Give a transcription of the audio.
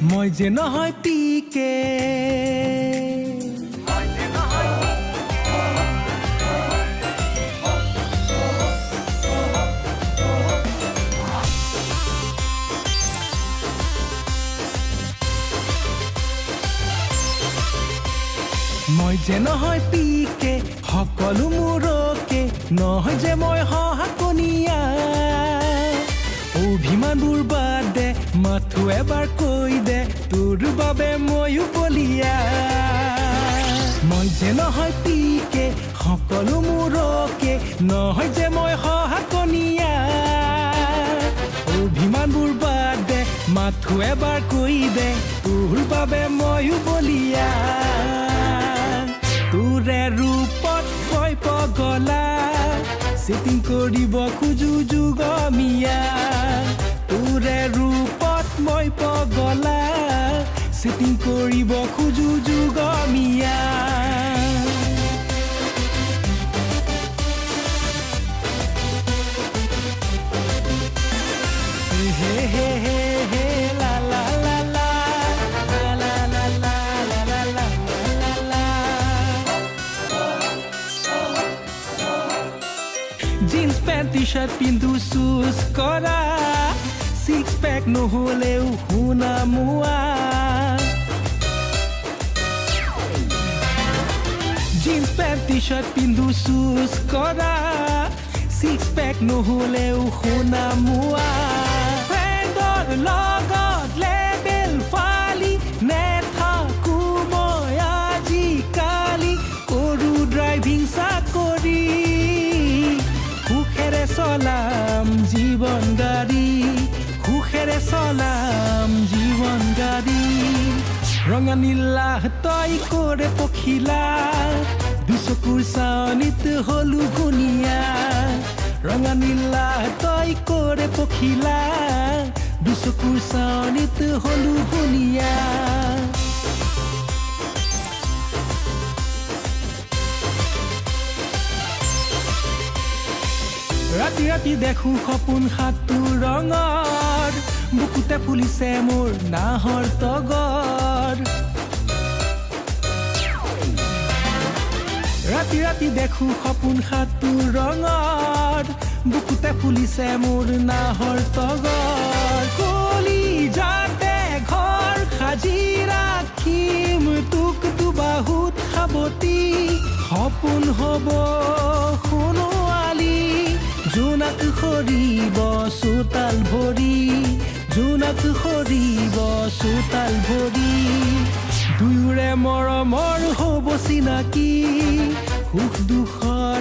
মই যে নহয় পিকে মই যে নহয় পিকে সকলো মোৰকে নহয় যে মই হহাকনীয়া অভিমানবোৰ বাদ দে মাথো এবাৰ কৈ দে তোৰ বাবে ময়ো বলিয়া মই যে নহয় পিকে সকলো মোৰকে নহয় যে মই হহাকনীয়া অভিমানবোৰ বাদ দে মাথো এবাৰ কৈ দে তোৰ বাবে ময়ো বলিয়া তোৰে ৰূপত মই পগলা চিটিং কৰিব খোজো যুগমীয়া তোৰে ৰূপত মই পগলা চিটিং কৰিব খোজো যুগমীয়া হে হে হে হে লা লা লা লা লা লা লা লা লা লা জিন্স পেণ্ট টি চাৰ্ট পিন্ধো চুজ কৰা ছিক্স পেক নহ'লেও শুনা মোৱা জিন্স পেণ্ট টি চাৰ্ট পিন্ধো চুজ কৰা ছিক্স পেক নহ'লেও শুনা মোৱা ফ্ৰেণ্ডৰ লগত লেবেল ফালি নেথাকো মই আজিকালি কৰো ড্ৰাইভিং চাকৰি সুখেৰে চলাম জীৱন গাড়ী সুখেৰে চলাম জীৱন গাড়ী ৰঙা নীলা তই কৰে পখিলা দুচকুৰ চাৱনিত হলো ঘূণীয়া ৰঙা নীলা তই কৰে পখিলা দুচকুৰ চাৱনিত হলো ঘূণীয়া ৰাতি ৰাতি দেখো সপোন সাতটো ৰঙৰ বুকুতে ফুলিছে মোৰ নাহৰ তগৰ ৰাতি ৰাতি দেখো সপোন সাতটো ৰঙৰ বুকুতে ফুলিছে মোৰ নাহৰ তগৰ কলি যাতে ঘৰ সাজি ৰাখিম তোক দুবাহুত সাৱটি সপোন হ'ব সোণোৱালী জোনাক সৰিব চোতাল ভৰি জোনাক সৰিব চোতাল ভৰি দুয়োৰে মৰমৰ হ'ব চিনাকি সুখ দুখৰ